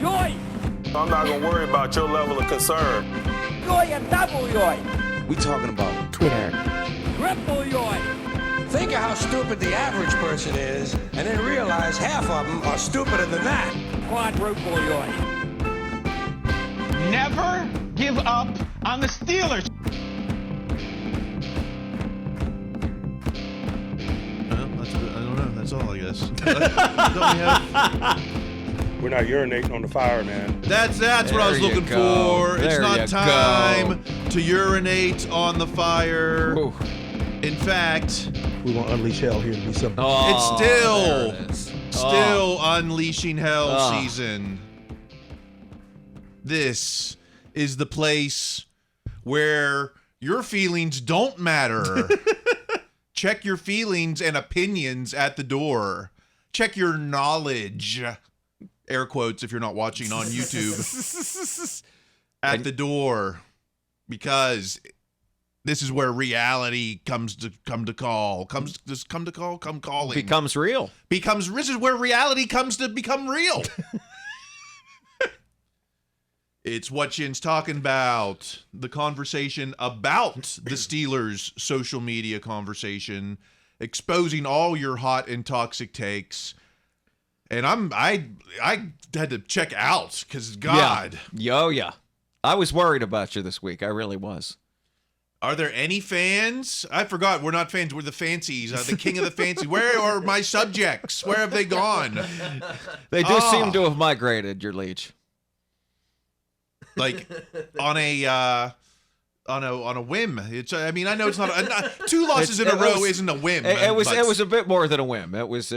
Yoy! I'm not gonna worry about your level of concern. Yoy and double yoy! We talking about Twitter. Triple yoy! Think of how stupid the average person is, and then realize half of them are stupider than that. Quadruple yoy! Never give up on the Steelers. I don't know. That's all, I guess. Don't we have... We're not urinating on the fire, man. That's what I was There you looking go. for. It's There not you time to urinate on the fire. Ooh. In fact, We're going to unleash hell here in December. Oh, it's there it is. still unleashing hell Oh. season. This is the place where your feelings don't matter. Check your feelings and opinions at the door. Check your knowledge, air quotes if you're not watching on YouTube, at the door, because this is where reality come calling. Becomes real. This is where reality comes to become real. It's what Shin's talking about. The conversation about the Steelers' social media conversation, exposing all your hot and toxic takes. And I had to check out because God. Yeah. I was worried about you this week. I really was. Are there any fans? I forgot. We're not fans. We're the fancies. The king of the fancy. Where are my subjects? Where have they gone? They do seem to have migrated, your leech. Like on a whim. It's. I mean, I know it's not. Two losses in a row isn't a whim. It was a bit more than a whim. It was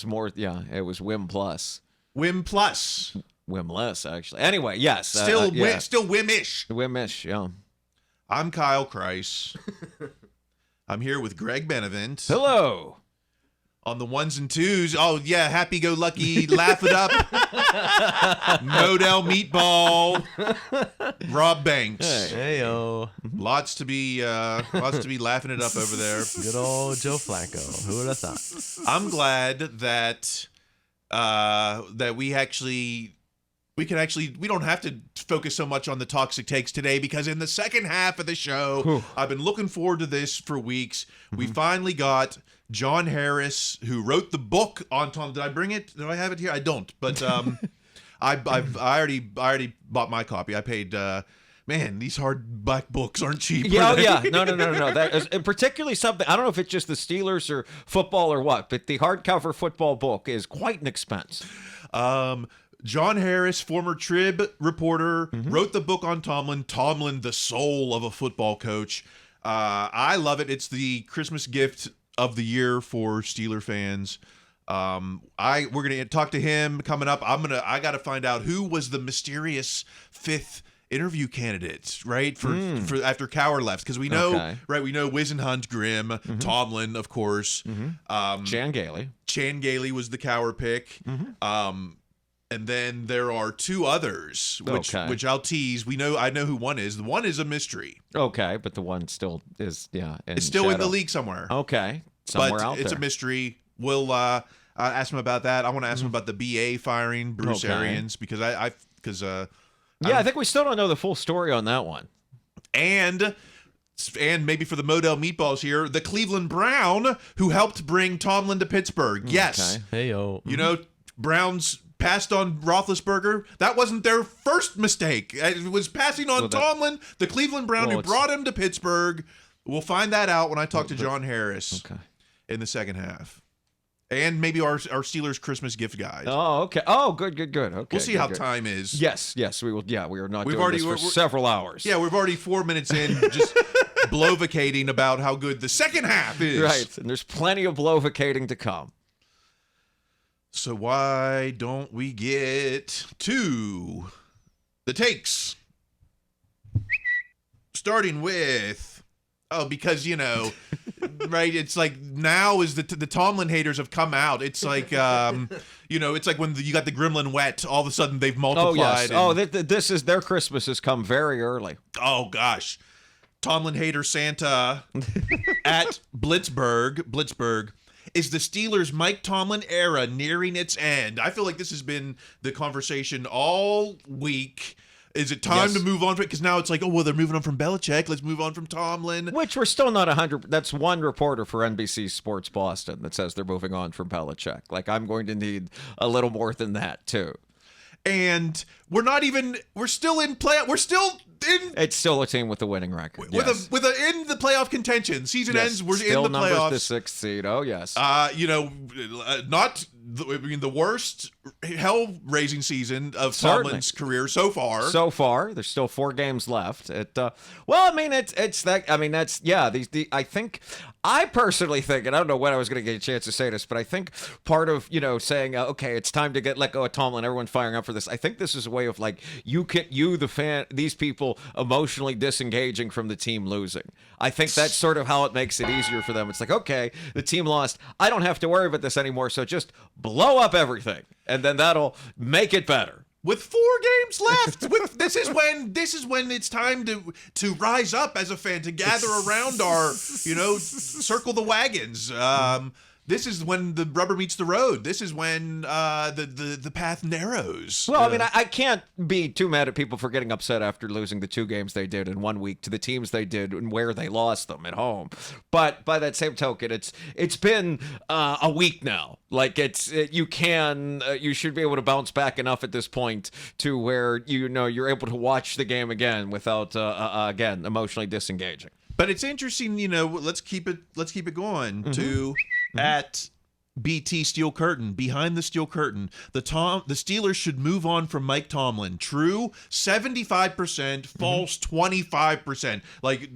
more. Yeah, it was whim plus. Whim plus. Whim less, actually. Anyway, yes. Still whimish. Whimish, yeah. I'm Kyle Kreis. I'm here with Greg Benevent. Hello. On the ones and twos. Oh, yeah. Happy-go-lucky. Laugh it up. Modell Meatball. Rob Banks. Hey-o. Lots to be laughing it up over there. Good old Joe Flacco. Who would have thought? I'm glad that we don't have to focus so much on the toxic takes today, because in the second half of the show, I've been looking forward to this for weeks. We finally got John Harris, who wrote the book on Tom. Did I bring it? Do I have it here? I don't, but I already bought my copy. I paid. Man, these hardback books aren't cheap. Yeah, no. That is, and particularly something, I don't know if it's just the Steelers or football or what, but the hardcover football book is quite an expense. John Harris, former Trib reporter, wrote the book on Tomlin. Tomlin, the soul of a football coach. I love it. It's the Christmas gift of the year for Steeler fans. We're gonna talk to him coming up. I gotta find out who was the mysterious fifth interview candidates, right? For after Cowher left, because we know, right? We know Wisenhunt, Grimm, Tomlin, of course. Chan Gailey was the Cowher pick. And then there are two others, which I'll tease. I know who one is. The one is a mystery. Okay, but the one still is, it's still in the league somewhere. Okay, somewhere out there. It's a mystery. We'll ask him about that. I want to ask him about the BA firing Bruce Arians, because I think we still don't know the full story on that one. And maybe for the Modell Meatballs here, the Cleveland Brown who helped bring Tomlin to Pittsburgh. Yes. Okay. Hey-o. You know, Browns passed on Roethlisberger. That wasn't their first mistake. It was passing on Tomlin, the Cleveland Brown who brought him to Pittsburgh. We'll find that out when I talk to John Harris in the second half. And maybe our Steelers Christmas gift guide. Oh, okay. Oh, good. Okay. We'll see how time is. Yes, we will. Yeah, we are not doing this for several hours. Yeah, we've already 4 minutes in just blovicating about how good the second half is. Right, and there's plenty of blovicating to come. So why don't we get to the takes? Starting with, because, right, it's like now is the Tomlin haters have come out. It's like, it's like when you got the gremlin wet, all of a sudden they've multiplied. Oh, yes. This is their Christmas has come very early. Oh, gosh. Tomlin hater Santa at Blitzberg. Is the Steelers' Mike Tomlin era nearing its end? I feel like this has been the conversation all week. Is it time to move on from it? Because now it's like, oh, well, they're moving on from Belichick. Let's move on from Tomlin. Which we're still not 100. That's one reporter for NBC Sports Boston that says they're moving on from Belichick. Like, I'm going to need a little more than that, too. And we're still in playoff. We're still in. It's still a team with a winning record. In the playoff contention. Season ends. We're still in the playoffs. The 6th seed. Oh, yes. Not the worst hell-raising season of Tomlin's career so far. So far, there's still 4 games left. I think, I personally think, and I don't know when I was going to get a chance to say this, but I think part of, saying, okay, it's time to let go of Tomlin, everyone's firing up for this. I think this is a way of the fan, these people emotionally disengaging from the team losing. I think that's sort of how it makes it easier for them. It's like, okay, the team lost. I don't have to worry about this anymore. So just blow up everything, and then that'll make it better. With 4 games left, this is when it's time to rise up as a fan, to gather around our, circle the wagons. This is when the rubber meets the road. This is when the path narrows. Well, I mean, I can't be too mad at people for getting upset after losing the 2 games they did in 1 week to the teams they did and where they lost them at home. But by that same token, it's been a week now. Like you should be able to bounce back enough at this point to where you're able to watch the game again without again emotionally disengaging. But it's interesting, let's keep it going to at BT Steel Curtain, behind the Steel Curtain. The Steelers should move on from Mike Tomlin. True, 75%, false, 25%. Like,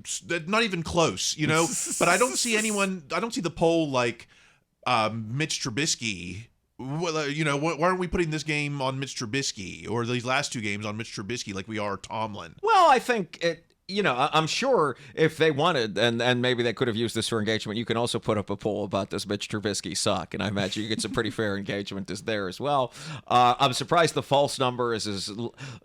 not even close, But I don't see the poll like Mitch Trubisky. Why aren't we putting this game on Mitch Trubisky, or these last 2 games on Mitch Trubisky like we are Tomlin? Well, I think it. I'm sure if they wanted, and maybe they could have used this for engagement, you can also put up a poll about does Mitch Trubisky suck, and I imagine you get some pretty fair engagement there as well. I'm surprised the false number is as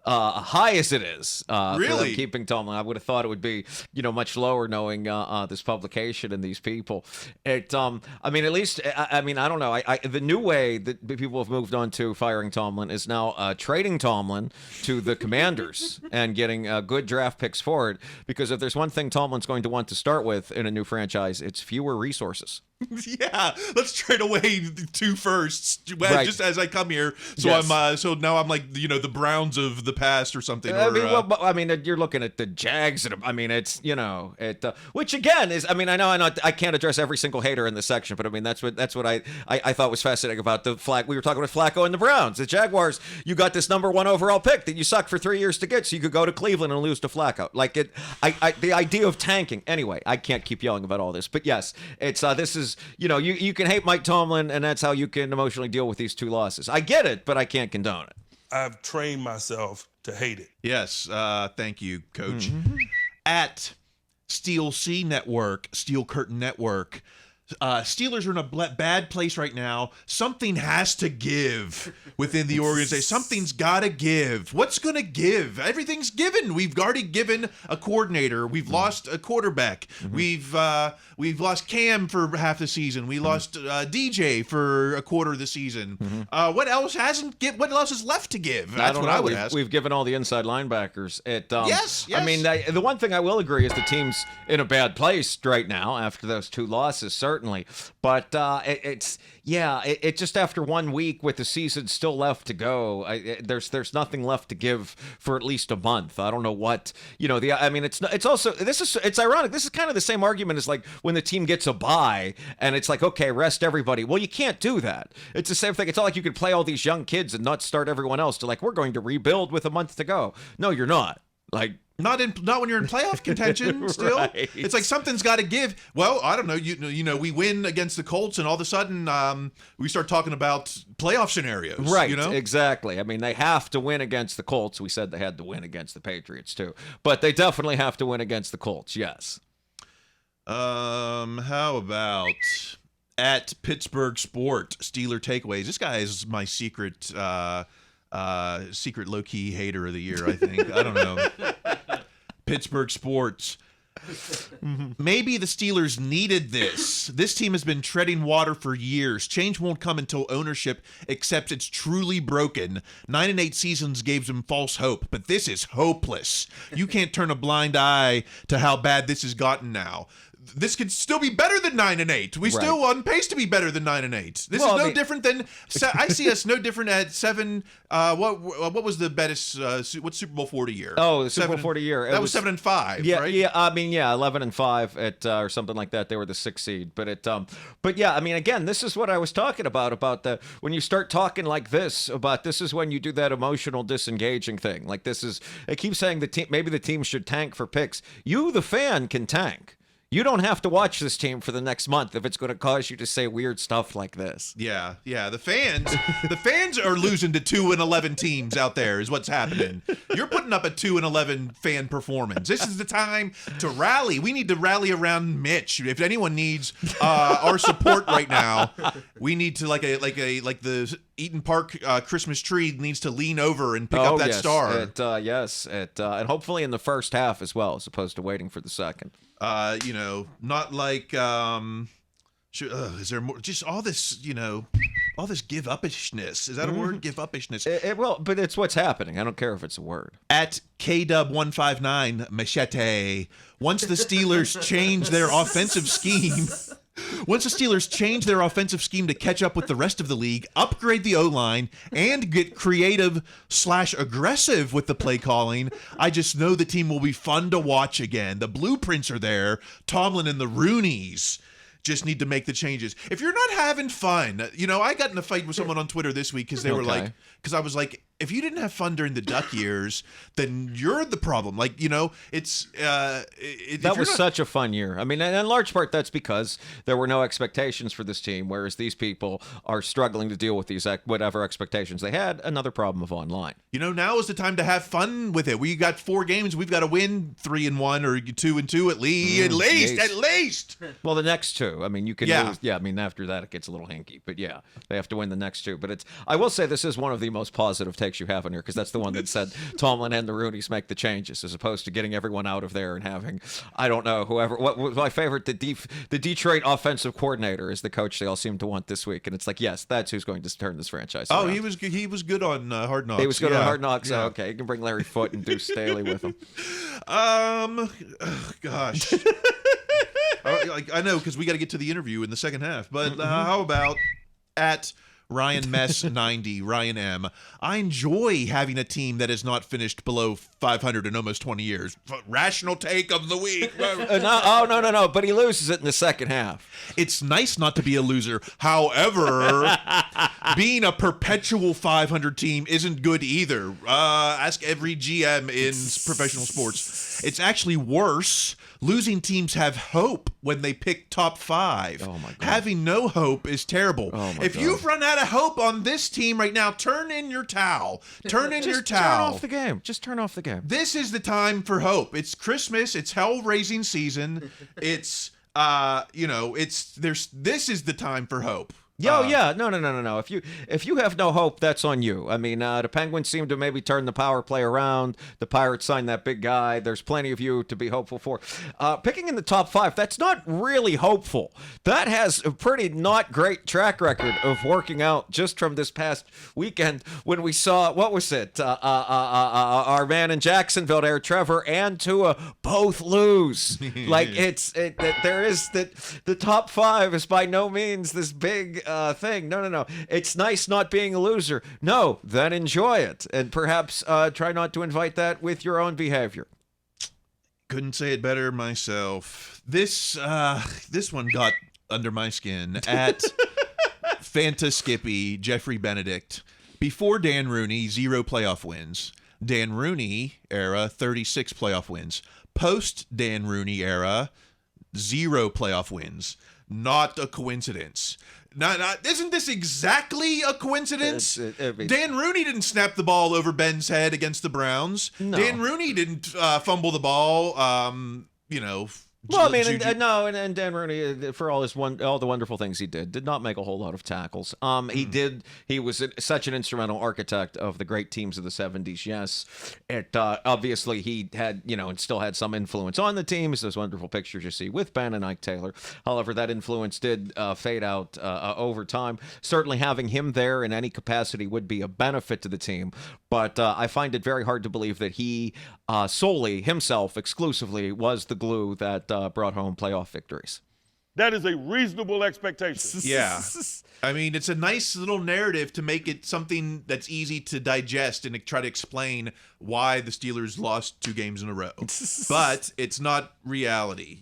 high as it is. Really? For them keeping Tomlin. I would have thought it would be, much lower knowing this publication and these people. I don't know. The new way that people have moved on to firing Tomlin is now trading Tomlin to the Commanders and getting good draft picks for it. Because if there's one thing Tomlin's going to want to start with in a new franchise, it's fewer resources. Yeah, let's trade away 2 firsts just as I come here. So yes. so now I'm like the Browns of the past or something. You're looking at the Jags. It's which again is I can't address every single hater in this section, but that's what I thought was fascinating about the flag. We were talking about Flacco and the Browns, the Jaguars. You got this number 1 overall pick that you sucked for 3 years to get, so you could go to Cleveland and lose to Flacco. The idea of tanking. Anyway, I can't keep yelling about all this, but yes, it's this is. You can hate Mike Tomlin, and that's how you can emotionally deal with these 2 losses. I get it, but I can't condone it. I've trained myself to hate it. Yes, thank you, Coach. At Steel C Network, Steel Curtain Network, Steelers are in a bad place right now. Something has to give within the organization. Something's got to give. What's going to give? Everything's given. We've already given a coordinator. We've lost a quarterback. We've lost Cam for half the season. We lost DJ for a quarter of the season. What else is left to give? That's what I would ask. We've given all the inside linebackers. Yes. I mean, the one thing I will agree is the team's in a bad place right now after those 2 losses, certainly. But it's just after 1 week with the season still left to go, there's nothing left to give for at least a month. I don't know what, it's ironic. This is kind of the same argument as like when the team gets a bye and it's like, okay, rest everybody. Well, you can't do that. It's the same thing. It's not like you could play all these young kids and not start everyone else to we're going to rebuild with a month to go. No, you're not. Not when you're in playoff contention still. Right. It's like something's got to give. Well, I don't know. We win against the Colts and all of a sudden we start talking about playoff scenarios. Right, exactly. I mean, they have to win against the Colts. We said they had to win against the Patriots too. But they definitely have to win against the Colts, yes. How about at Pittsburgh Sport, Steeler Takeaways? This guy is my secret low-key hater of the year, I think. I don't know. Pittsburgh Sports. Maybe the Steelers needed this. This team has been treading water for years. Change won't come until ownership accepts it's truly broken. 9-8 seasons gave them false hope, but this is hopeless. You can't turn a blind eye to how bad this has gotten now. This could still be better than 9-8. We still on pace to be better than 9-8. This is no different than. I see us no different at 7. What was the best? What's Super Bowl 40 year? Oh, the Super Bowl 40 year. That was 7-5. Yeah, right? yeah. I mean, yeah, 11-5 at or something like that. They were the 6th seed, but yeah. I mean, again, this is what I was talking about the when you start talking like this about this is when you do that emotional disengaging thing. Like this is. I keep saying the team. Maybe the team should tank for picks. You, the fan, can tank. You don't have to watch this team for the next month if it's going to cause you to say weird stuff like this. Yeah. The fans are losing to 2-11 teams out there is what's happening. You're putting up a 2-11 fan performance. This is the time to rally. We need to rally around Mitch. If anyone needs our support right now, we need to like the Eaton Park Christmas tree needs to lean over and pick up that star. And hopefully in the first half as well, as opposed to waiting for the second. Not like is there more? Just all this, all this give upishness. Is that a word? Give upishness. Well, but it's what's happening. I don't care if it's a word. At KW159 Machete. Once the Steelers change their offensive scheme. Once the Steelers change their offensive scheme to catch up with the rest of the league, upgrade the O-line, and get creative/aggressive with the play calling, I just know the team will be fun to watch again. The blueprints are there. Tomlin and the Rooneys just need to make the changes. If you're not having fun, I got in a fight with someone on Twitter this week because they were like, because I was like, if you didn't have fun during the Duck years, then you're the problem. Like, it's that was such a fun year. I mean, and in large part, that's because there were no expectations for this team, whereas these people are struggling to deal with these whatever expectations they had. Another problem of online. Now is the time to have fun with it. We got 4 games. We've got to win 3-1 or 2-2 at least. At least. Well, the next 2. I mean, you can lose. Yeah, I mean, after that, it gets a little hinky. But yeah, they have to win the next 2. But I will say this is one of the most positive takes you have in here, because that's the one that said Tomlin and the Rooneys make the changes, as opposed to getting everyone out of there and having, I don't know, whoever. What was my favorite? The Detroit offensive coordinator is the coach they all seem to want this week, and it's like, yes, that's who's going to turn this franchise around. He was good on Hard Knocks. He was good on Hard Knocks. Yeah. Okay, you can bring Larry Foote and Deuce Staley with him. Gosh. I know, because we got to get to the interview in the second half, but how about at Ryan Mess 90, Ryan M. I enjoy having a team that has not finished below 500 in almost 20 years. Rational take of the week. No. But he loses it in the second half. It's nice not to be a loser. However, being a perpetual 500 team isn't good either. Ask every GM in professional sports. It's actually worse. Losing teams have hope when they pick top 5. Oh, my God. Having no hope is terrible. Oh, my if God. you've run out of hope on this team right now, turn in your towel. Turn your towel. Turn off the game. Just turn off the game. This is the time for hope. It's Christmas. It's hell-raising season. It's, this is the time for hope. No. If you have no hope, that's on you. I mean, the Penguins seem to maybe turn the power play around. The Pirates signed that big guy. There's plenty of you to be hopeful for. Picking in the top 5, that's not really hopeful. That has a pretty not great track record of working out just from this past weekend when we saw, what was it? Our man in Jacksonville there, Trevor and Tua, both lose. There is the top 5 is by no means this big thing. No. It's nice not being a loser. No, then enjoy it. And perhaps try not to invite that with your own behavior. Couldn't say it better myself. This one got under my skin. At Fanta Skippy, Jeffrey Benedict. Before Dan Rooney, 0 playoff wins. Dan Rooney era, 36 playoff wins. Post Dan Rooney era, 0 playoff wins. Not a coincidence. Isn't this exactly a coincidence? Dan Rooney didn't snap the ball over Ben's head against the Browns. No. Dan Rooney didn't fumble the ball, Well, I mean, and Dan Rooney, for all the wonderful things he did not make a whole lot of tackles. He was such an instrumental architect of the great teams of the 70s. Yes, obviously he had, and still had some influence on the teams. Those wonderful pictures you see with Ben and Ike Taylor. However, that influence did fade out over time. Certainly, having him there in any capacity would be a benefit to the team. But I find it very hard to believe that he solely himself, exclusively, was the glue that brought home playoff victories. That is a reasonable expectation. Yeah. I mean, it's a nice little narrative to make it something that's easy to digest and try to explain why the Steelers lost 2 games in a row. But it's not reality,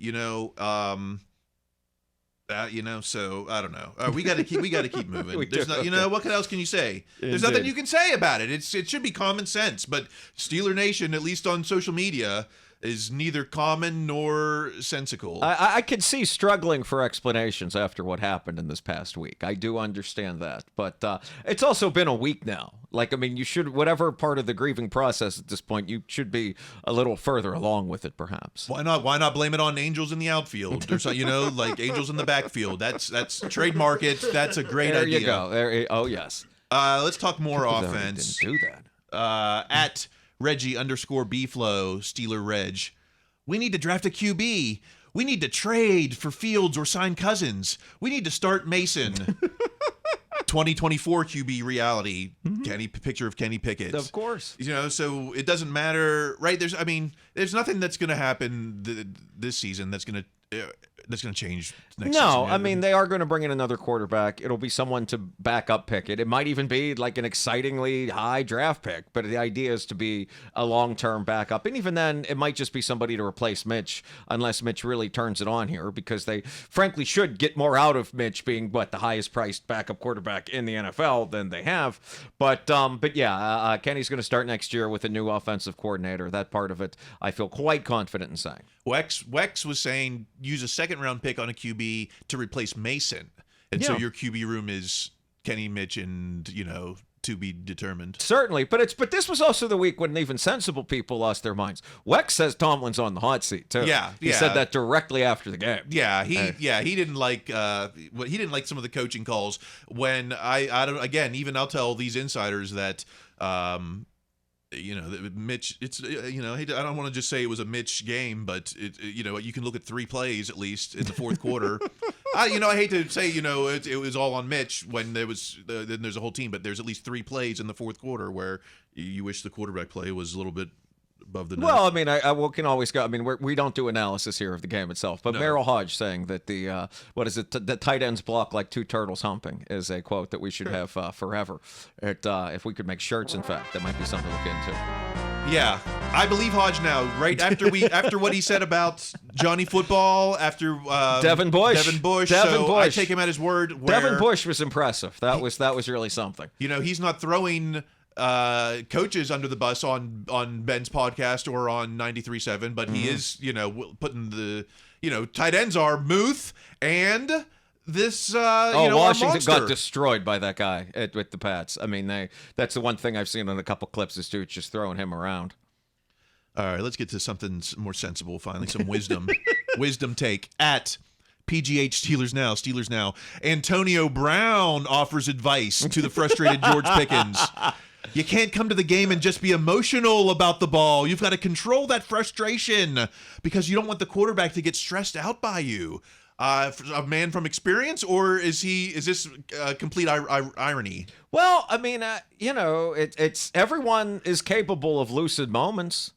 so I don't know. We got to keep moving. What else can you say? There's nothing you can say about it. It should be common sense, but Steeler Nation, at least on social media, is neither common nor sensical. I could see struggling for explanations after what happened in this past week. I do understand that, but it's also been a week now. You should, whatever part of the grieving process at this point, you should be a little further along with it, perhaps. Why not? Why not blame it on angels in the outfield? Or like angels in the backfield. That's trademark it. That's a great idea. There you go. Oh yes. Let's talk more offense. Didn't do that. At Reggie_Bflow, Steeler Reg. We need to draft a QB. We need to trade for Fields or sign Cousins. We need to start Mason. 2024 QB reality. Picture of Kenny Pickett. Of course. So it doesn't matter, right? There's nothing that's going to happen this season that's going to change next season. No, I mean, they are going to bring in another quarterback. It'll be someone to back up Pickett. It might even be like an excitingly high draft pick, but the idea is to be a long-term backup. And even then, it might just be somebody to replace Mitch, unless Mitch really turns it on here, because they frankly should get more out of Mitch being, the highest priced backup quarterback in the NFL than they have. But yeah, Kenny's going to start next year with a new offensive coordinator. That part of it, I feel quite confident in saying. Wex was saying use a second-round pick on a QB to replace Mason. And so your QB room is Kenny, Mitch, and, to be determined. Certainly, but this was also the week when even sensible people lost their minds. Wex says Tomlin's on the hot seat, too. Yeah. He said that directly after the game. Yeah, he didn't like he didn't like some of the coaching calls when I'll tell these insiders that Mitch, it's, I don't want to just say it was a Mitch game, but you can look at 3 plays at least in the fourth quarter. I hate to say, it was all on Mitch when then there's a whole team, but there's at least 3 plays in the fourth quarter where you wish the quarterback play was a little bit above the net. Well, I mean, I can always go. I mean, we don't do analysis here of the game itself, but Merrill Hodge saying that the tight ends block like 2 turtles humping is a quote that we should have forever. If we could make shirts, in fact, that might be something to look into. Yeah, I believe Hodge now. Right after what he said about Johnny Football, after Devin Bush. I take him at his word. Devin Bush was impressive. That was really something. He's not throwing coaches under the bus on Ben's podcast or on 93.7, but he is, putting the, tight ends are Muth and this, Washington got destroyed by that guy with the Pats. I mean, that's the one thing I've seen on a couple clips is dudes just throwing him around. All right, let's get to something more sensible finally, some wisdom. Wisdom take at PGH Steelers Now. Antonio Brown offers advice to the frustrated George Pickens. You can't come to the game and just be emotional about the ball. You've got to control that frustration because you don't want the quarterback to get stressed out by you. A man from experience, or is this complete irony? Well, I mean, it's everyone is capable of lucid moments.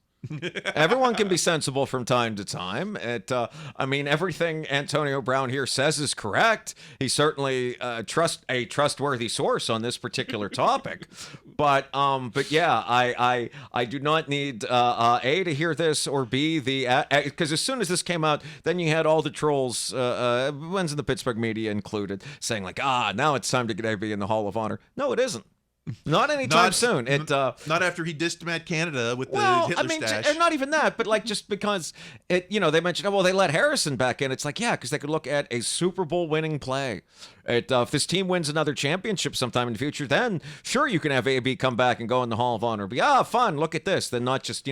Everyone can be sensible from time to time. Everything Antonio Brown here says is correct. He's certainly a trustworthy source on this particular topic. But yeah, I do not need A, to hear this, or B, because as soon as this came out, then you had all the trolls, ones in the Pittsburgh media included, saying like, now it's time to get AB in the Hall of Honor. No, it isn't. Not anytime soon. Not after he dissed Matt Canada with the Hitler I mean, stash. and not even that, but like just because they mentioned, oh, well, they let Harrison back in. It's like, yeah, because they could look at a Super Bowl winning play. If this team wins another championship sometime in the future, then sure you can have AB come back and go in the Hall of Honor. Be fun. Look at this. Then not just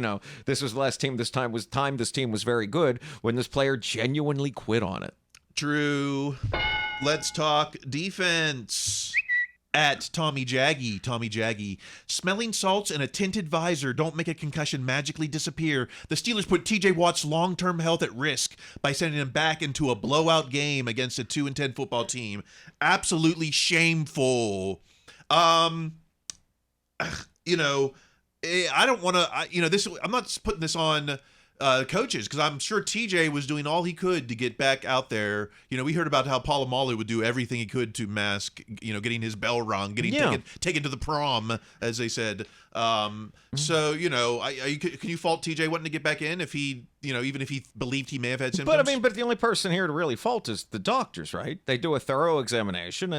this was the last team. This team was very good when this player genuinely quit on it. True. Let's talk defense. At Tommy Jaggy, smelling salts and a tinted visor don't make a concussion magically disappear. The Steelers put TJ Watt's long-term health at risk by sending him back into a blowout game against a 2-10 football team. Absolutely shameful. I don't want to, this, I'm not putting this on coaches, because I'm sure TJ was doing all he could to get back out there. We heard about how Polamalu would do everything he could to mask, getting his bell rung, getting taken to the prom, as they said. So, can you fault TJ wanting to get back in if he, even if he believed he may have had symptoms? But the only person here to really fault is the doctors, right? They do a thorough examination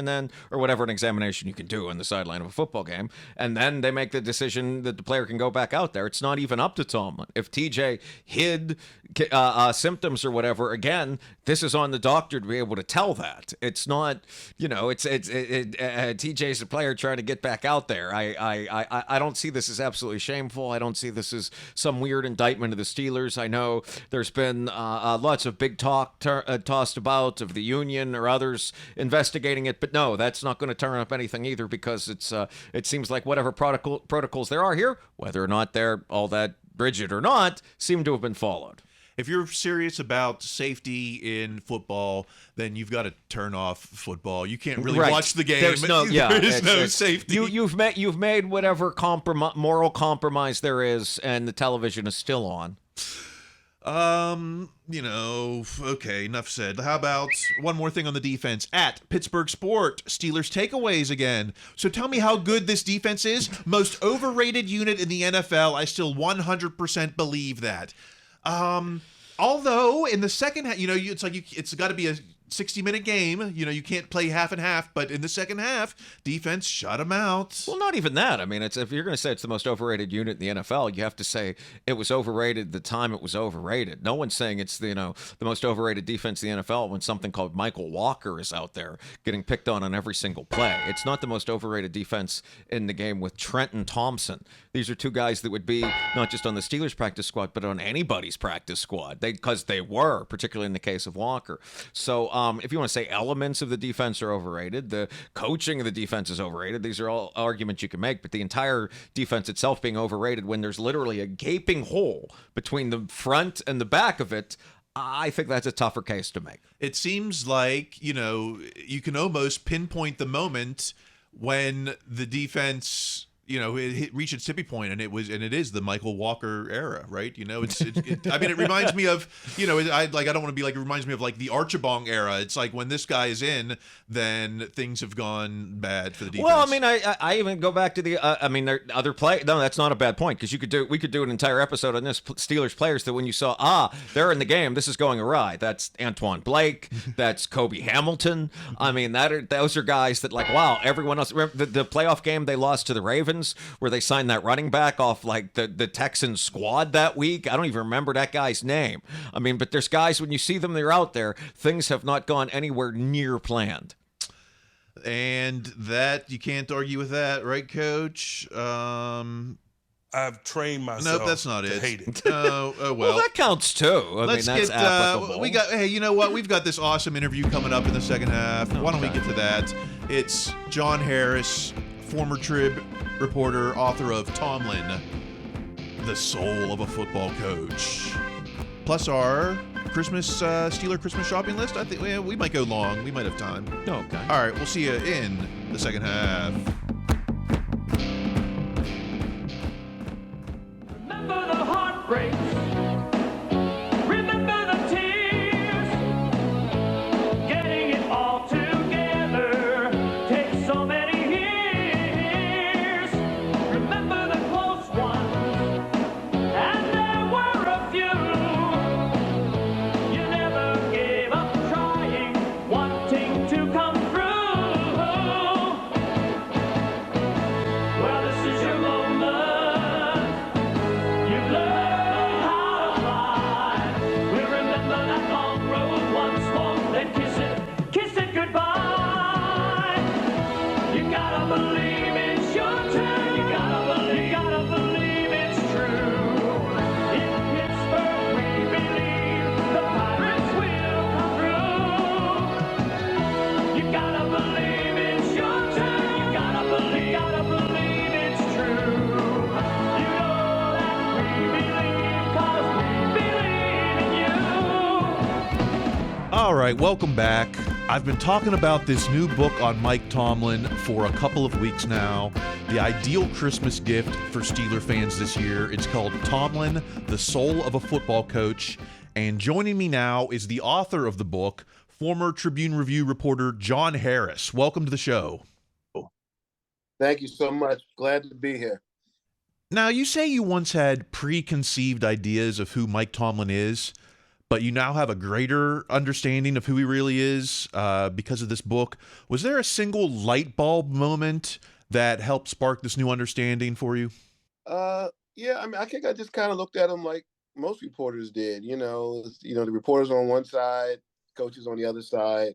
or whatever an examination you can do on the sideline of a football game, and then they make the decision that the player can go back out there. It's not even up to Tomlin. If TJ hid symptoms or whatever, again, this is on the doctor to be able to tell that. It's not, TJ's a player trying to get back out there. I don't see this as absolutely shameful. I don't see this as some weird indictment of the Steelers. I know there's been lots of big talk tossed about of the union or others investigating it, but no, that's not going to turn up anything either, because it seems like whatever protocols there are here, whether or not they're all that rigid or not, seem to have been followed. If you're serious about safety in football, then you've got to turn off football. You can't really watch the game. There's no, there is no safety. You've made whatever moral compromise there is, and the television is still on. Okay, enough said. How about one more thing on the defense? At Pittsburgh Sport, Steelers takeaways again. So tell me how good this defense is. Most overrated unit in the NFL. I still 100% believe that. Although in the second half, it's got to be a 60-minute game. You can't play half and half, but in the second half, defense shut them out. Well, not even that. I mean, if you're going to say it's the most overrated unit in the NFL, you have to say it was overrated the time it was overrated. No one's saying it's the most overrated defense in the NFL when something called Michael Walker is out there getting picked on every single play. It's not the most overrated defense in the game with Trent and Thompson. These are two guys that would be not just on the Steelers practice squad, but on anybody's practice squad. Because they were, particularly in the case of Walker. So, if you want to say elements of the defense are overrated, the coaching of the defense is overrated. These are all arguments you can make, but the entire defense itself being overrated when there's literally a gaping hole between the front and the back of it, I think that's a tougher case to make. It seems like, you can almost pinpoint the moment when the defense, it reached its tipping point, and it is the Michael Walker era, right? It reminds me of, I don't want to be like, it reminds me of like the Archibong era. It's like when this guy is in, then things have gone bad for the defense. Well, I mean, I even go back to there are other play. No, that's not a bad point, because we could do an entire episode on this Steelers players that when you saw, they're in the game, this is going awry. That's Antoine Blake. That's Kobe Hamilton. I mean, those are guys that like, wow, everyone else. Remember the playoff game they lost to the Ravens, where they signed that running back off like the Texans squad that week. I don't even remember that guy's name. I mean, but there's guys, when you see them, they're out there. Things have not gone anywhere near planned. And that, you can't argue with that, right, Coach? I've trained myself. Nope, that's not to it. hate it. Well, that counts too. That's applicable. Hey, you know what? We've got this awesome interview coming up in the second half. Okay. Why don't we get to that? It's John Harris, former Trib reporter, author of Tomlin, the soul of a football coach. Plus our Steeler Christmas shopping list. I think we might go long. We might have time. Okay. All right, we'll see you in the second half. Remember the heartbreaks. Remember the tears. Getting it all together takes so many years. Remember the close ones, and there were a few. You never gave up trying, wanting to come through. right, welcome back. I've been talking about this new book on Mike Tomlin for a couple of weeks now. The ideal Christmas gift for Steeler fans this year. It's called Tomlin, the Soul of a Football Coach. And joining me now is the author of the book, former Tribune Review reporter John Harris. Welcome to the show. Thank you so much. Glad to be here. Now, you say you once had preconceived ideas of who Mike Tomlin is, but you now have a greater understanding of who he really is because of this book. Was there a single light bulb moment that helped spark this new understanding for you? Yeah, I mean, I think I just kind of looked at him like most reporters did. The reporters on one side, coaches on the other side.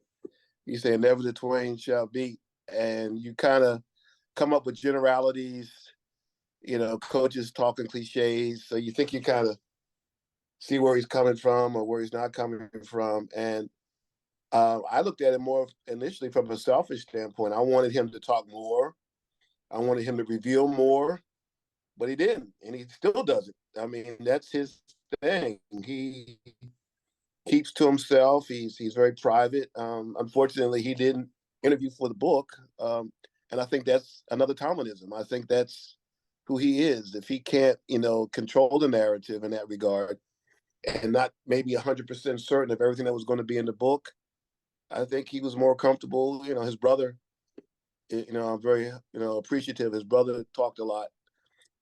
You say never the twain shall meet, and you kind of come up with generalities. Coaches talking cliches, so you think you kind of see where he's coming from or where he's not coming from. And I looked at it more initially from a selfish standpoint. I wanted him to talk more. I wanted him to reveal more, but he didn't, and he still doesn't. I mean, that's his thing. He keeps to himself. He's very private. Unfortunately, he didn't interview for the book, and I think that's another Tomlinism. I think that's who he is. If he can't, control the narrative in that regard, and not maybe 100% certain of everything that was going to be in the book, I think he was more comfortable. His brother, I'm very, appreciative. His brother talked a lot.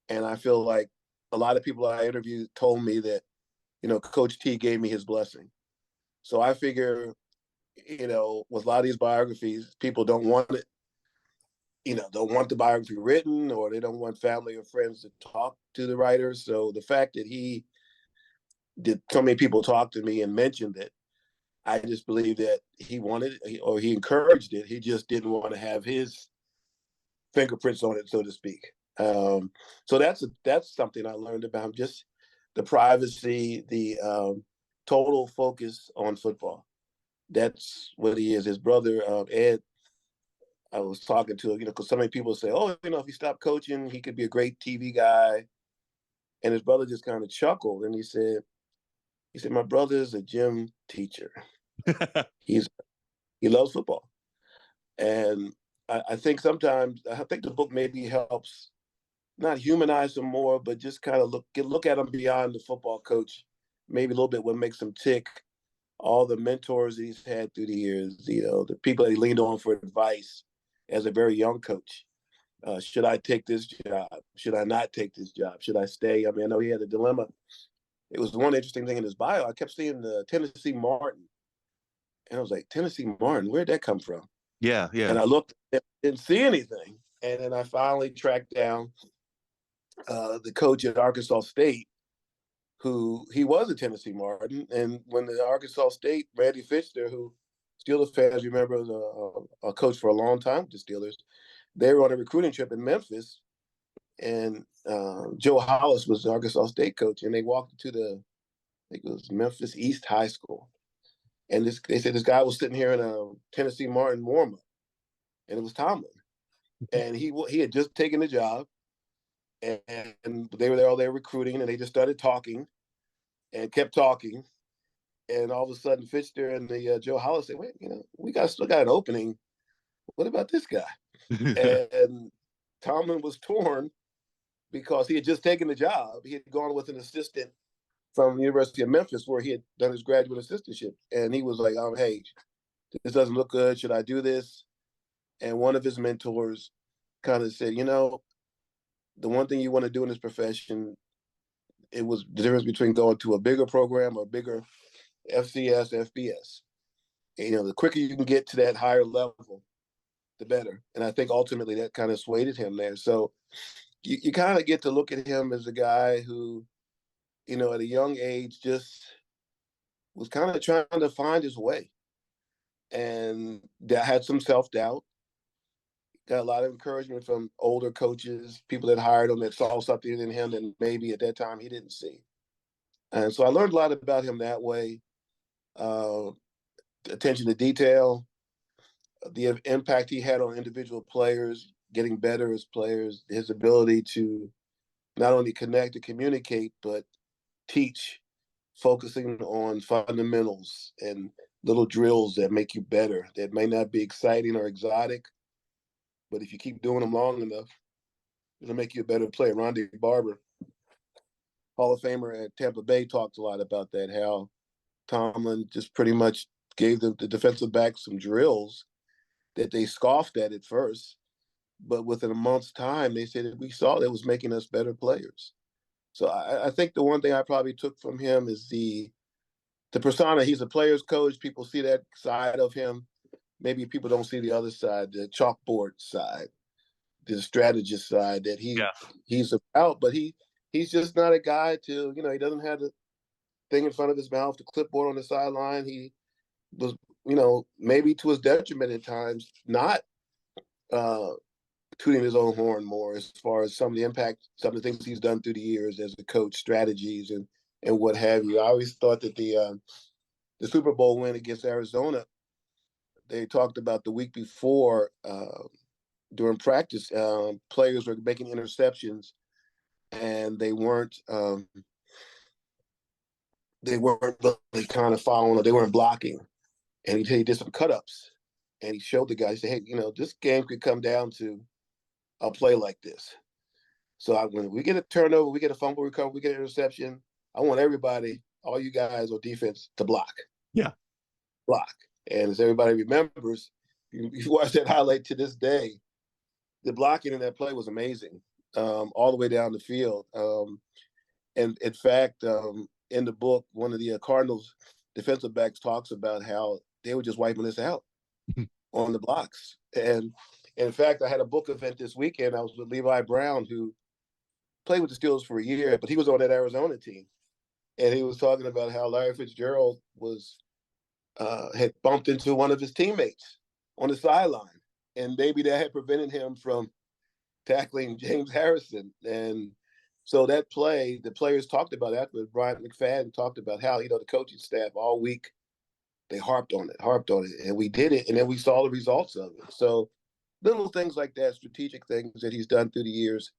And I feel like a lot of people I interviewed told me that, Coach T gave me his blessing. So I figure, with a lot of these biographies, people don't want it, don't want the biography written, or they don't want family or friends to talk to the writers. So the fact that he did so many people talk to me and mentioned it, I just believe that he wanted it, or he encouraged it. He just didn't want to have his fingerprints on it, so to speak. So that's something I learned about him, just the privacy, the total focus on football. That's what he is. His brother, Ed, I was talking to, because so many people say, oh, if he stopped coaching, he could be a great TV guy. And his brother just kind of chuckled, and he said, my brother's a gym teacher. He loves football. And I think sometimes, the book maybe helps not humanize him more, but just kind of look at him beyond the football coach, maybe a little bit what makes him tick, all the mentors he's had through the years, the people that he leaned on for advice as a very young coach. Should I take this job? Should I not take this job? Should I stay? I mean, I know he had a dilemma. It was one interesting thing in his bio. I kept seeing the Tennessee Martin. And I was like, Tennessee Martin, where'd that come from? Yeah. And I looked, didn't see anything. And then I finally tracked down the coach at Arkansas State, who he was a Tennessee Martin. And when the Arkansas State, Randy Fitzer, who Steelers fans remember was a coach for a long time with the Steelers, they were on a recruiting trip in Memphis. And Joe Hollis was the Arkansas State coach, and they walked into I think it was Memphis East High School. And they said this guy was sitting here in a Tennessee Martin warm-up, and it was Tomlin. And he had just taken the job, and they were there all day recruiting, and they just started talking and kept talking. And all of a sudden, Fitzer and the Joe Hollis said, wait, we still got an opening. What about this guy? And Tomlin was torn, because he had just taken the job. He had gone with an assistant from the University of Memphis, where he had done his graduate assistantship. And he was like, hey, this doesn't look good. Should I do this? And one of his mentors kind of said, the one thing you want to do in this profession, it was the difference between going to a bigger program or a bigger FCS, FBS. And, the quicker you can get to that higher level, the better. And I think ultimately that kind of swayed him there. So you kind of get to look at him as a guy who, at a young age, just was kind of trying to find his way, and that had some self-doubt. Got a lot of encouragement from older coaches, people that hired him, that saw something in him that maybe at that time he didn't see. And so I learned a lot about him that way. Attention to detail, the impact he had on individual players, getting better as players, his ability to not only connect and communicate, but teach, focusing on fundamentals and little drills that make you better, that may not be exciting or exotic, but if you keep doing them long enough, it'll make you a better player. Rondé Barber, Hall of Famer at Tampa Bay, talked a lot about that, how Tomlin just pretty much gave the defensive backs some drills that they scoffed at first, but within a month's time, they said that we saw that was making us better players. So I think the one thing I probably took from him is the persona. He's a player's coach. People see that side of him. Maybe people don't see the other side, the chalkboard side, the strategist side that he's about. But he's just not a guy to, he doesn't have the thing in front of his mouth, the clipboard on the sideline. He was, maybe to his detriment at times, not tooting his own horn more as far as some of the impact, some of the things he's done through the years as a coach, strategies and what have you. I always thought that the Super Bowl win against Arizona, they talked about the week before during practice, players were making interceptions and they weren't really kind of following, or they weren't blocking. And he did some cut-ups and he showed the guys, he said, hey, this game could come down to a play like this. So when we get a turnover, we get a fumble recovery, we get an interception, I want everybody, all you guys on defense, to block. Yeah. Block. And as everybody remembers, you watch that highlight to this day, the blocking in that play was amazing, all the way down the field. And in fact, in the book, one of the Cardinals defensive backs talks about how they were just wiping this out on the blocks. And in fact, I had a book event this weekend. I was with Levi Brown, who played with the Steelers for a year, but he was on that Arizona team. And he was talking about how Larry Fitzgerald had bumped into one of his teammates on the sideline. And maybe that had prevented him from tackling James Harrison. And so that play, the players talked about after Brian McFadden talked about how, the coaching staff all week, they harped on it. And we did it. And then we saw the results of it. So little things like that, strategic things that he's done through the years,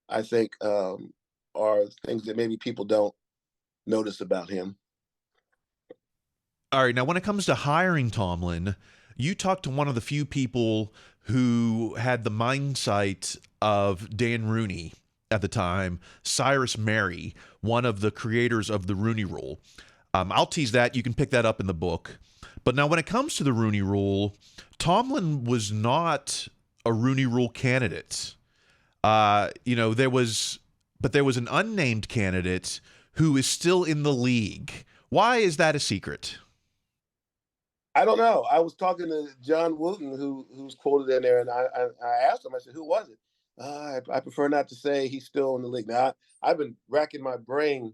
I think are things that maybe people don't notice about him. All right. Now, when it comes to hiring Tomlin, you talked to one of the few people who had the mindset of Dan Rooney at the time, Cyrus Mary, one of the creators of the Rooney Rule. I'll tease that. You can pick that up in the book. But now when it comes to the Rooney Rule, Tomlin was not a Rooney Rule candidate. There was an unnamed candidate who is still in the league. Why is that a secret? I don't know. I was talking to John Wooten, who's quoted in there, and I asked him, I said, who was it? I prefer not to say he's still in the league. Now, I've been racking my brain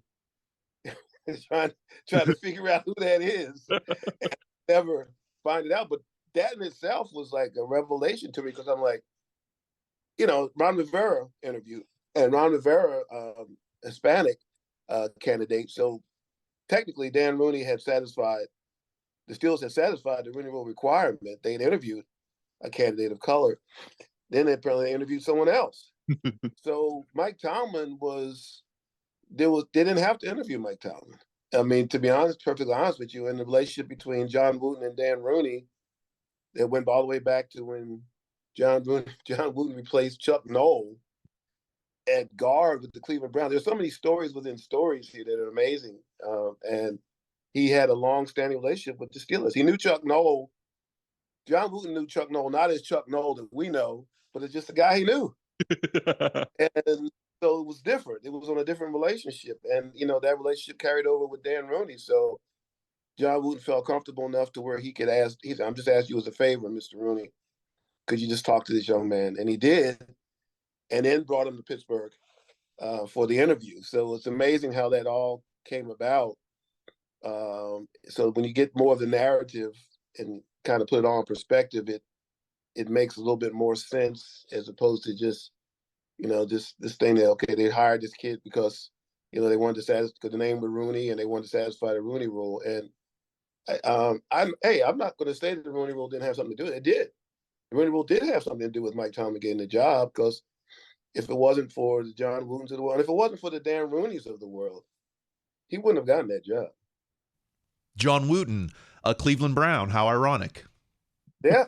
trying to figure out who that is. And never find it out. But that in itself was like a revelation to me, because I'm like, Ron Rivera interviewed, and Ron Rivera, Hispanic candidate. So technically, Dan Rooney had satisfied, the Steelers had satisfied the Rooney Rule requirement. They'd interviewed a candidate of color. Then they apparently interviewed someone else. So Mike Tomlin they didn't have to interview Mike Tomlin. I mean, to be honest, perfectly honest with you, in the relationship between John Wooten and Dan Rooney, that went all the way back to when John Wooten replaced Chuck Noll at guard with the Cleveland Browns. There's so many stories within stories here that are amazing. And he had a long-standing relationship with the Steelers. He knew Chuck Noll. John Wooten knew Chuck Noll, not as Chuck Noll that we know, but it's just a guy he knew. And so it was different. It was on a different relationship. And, that relationship carried over with Dan Rooney. So John Wooten felt comfortable enough to where he could ask, he said, I'm just asking you as a favor, Mr. Rooney, could you just talk to this young man? And he did, and then brought him to Pittsburgh for the interview. So it's amazing how that all came about. So when you get more of the narrative and kind of put it all in perspective, it makes a little bit more sense, as opposed to just, this thing that, okay, they hired this kid because, they wanted to satisfy, because the name was Rooney and they wanted to satisfy the Rooney Rule. And I'm not going to say that the Rooney Rule didn't have something to do with it. It did. The Rooney Rule did have something to do with Mike Tomlin getting the job, because if it wasn't for the John Wootens of the world, and if it wasn't for the Dan Rooneys of the world, he wouldn't have gotten that job. John Wooten, a Cleveland Brown. How ironic. Yeah,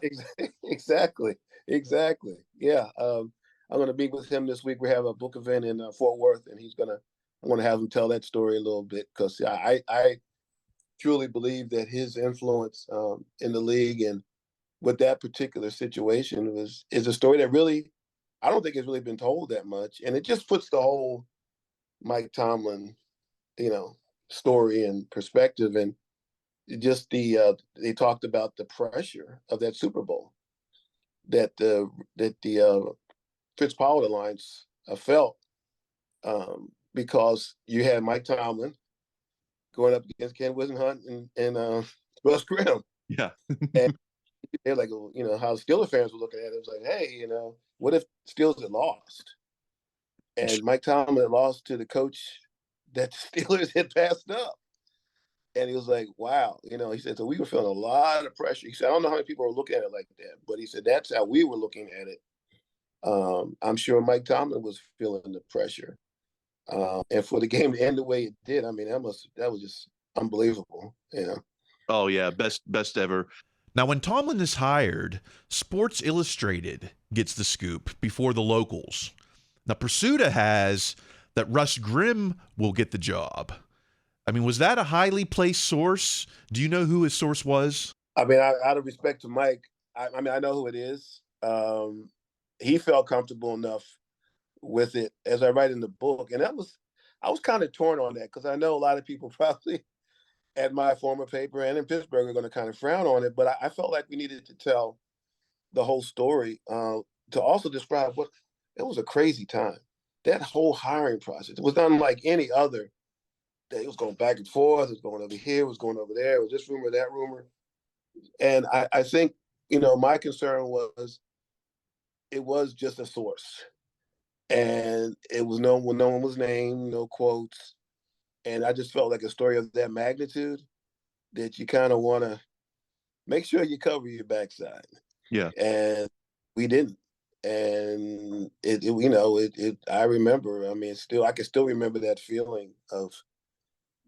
exactly. Yeah. I'm going to meet with him this week. We have a book event in Fort Worth, and I'm going to have him tell that story a little bit, because I truly believe that his influence in the league and with that particular situation is a story that really, I don't think it's really been told that much. And it just puts the whole Mike Tomlin, story in perspective. And just they talked about the pressure of that Super Bowl that the Fitz-Pollard Alliance felt, because you had Mike Tomlin going up against Ken Wisenhunt and Russ Grimm. Yeah. And they're like, how Steelers fans were looking at it. It was like, hey, what if Steelers had lost? And Mike Tomlin had lost to the coach that the Steelers had passed up. And he was like, wow. He said, so we were feeling a lot of pressure. He said, I don't know how many people were looking at it like that, but he said, that's how we were looking at it. I'm sure Mike Tomlin was feeling the pressure. And for the game to end the way it did, I mean, that was just unbelievable. Oh yeah, best ever. Now, when Tomlin is hired, Sports Illustrated gets the scoop before the locals. Now, Pursuta has that Russ Grimm will get the job. I mean, was that a highly placed source? Do you know who his source was? I mean, out of respect to Mike, I mean, I know who it is. He felt comfortable enough with it, as I write in the book. And I was kind of torn on that, because I know a lot of people probably at my former paper and in Pittsburgh are going to kind of frown on it. But I felt like we needed to tell the whole story, to also describe what it was a crazy time. That whole hiring process, it was unlike any other. It was going back and forth. It was going over here. It was going over there. It was this rumor, that rumor. And I think, my concern was it was just a source. And it was no one was named, no quotes. And I just felt like a story of that magnitude that you kind of want to make sure you cover your backside. Yeah. And we didn't. And I remember, I mean, I can still remember that feeling of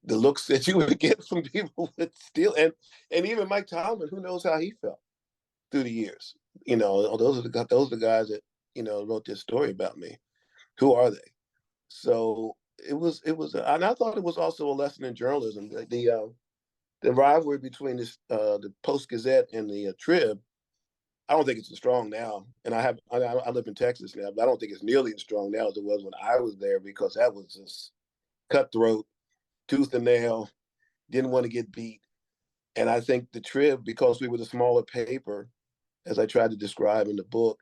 the looks that you would get from people with Steel, and even Mike Tomlin, who knows how he felt through the years. Those are the guys that, wrote this story about me. Who are they? So it was, and I thought it was also a lesson in journalism. The rivalry between the Post-Gazette and the Trib, I don't think it's as strong now. And I live in Texas now, but I don't think it's nearly as strong now as it was when I was there, because that was just cutthroat, tooth and nail, didn't want to get beat. And I think the Trib, because we were the smaller paper, as I tried to describe in the book,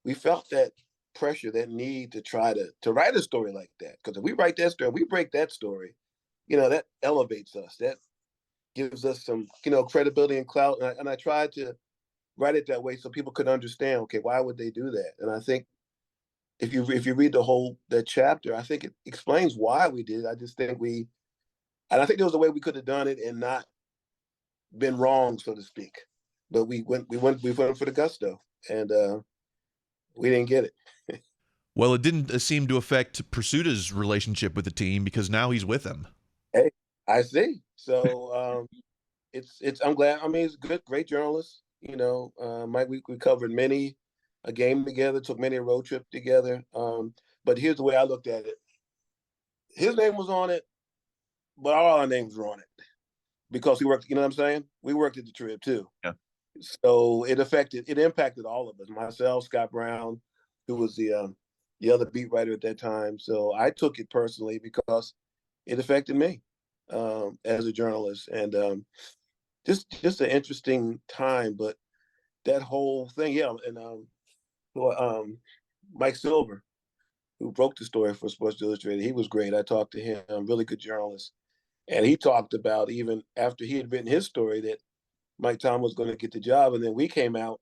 we felt that pressure, that need to try to write a story like that. Because if we write that story, we break that story, that elevates us. That gives us some, credibility and clout. And I tried to write it that way so people could understand, okay, why would they do that? And I think if you read that chapter, I think it explains why we did. I just think and I think there was a way we could have done it and not been wrong, so to speak. But we went for the gusto, and we didn't get it. Well, it didn't seem to affect Pursuita's relationship with the team, because now he's with them. Hey, I see. So it's I'm glad. I mean, he's a great journalist. Mike, we covered many a game together, took many a road trip together. But here's the way I looked at it. His name was on it, but all our names were on it, because we worked, you know what I'm saying? We worked at the Trib too. Yeah. So it impacted all of us, myself, Scott Brown, who was the other beat writer at that time. So I took it personally because it affected me as a journalist, and just an interesting time. But that whole thing, yeah. And Mike Silver, who broke the story for Sports Illustrated, he was great. I talked to him, really good journalist. And he talked about, even after he had written his story, that Mike Tomlin was going to get the job. And then we came out,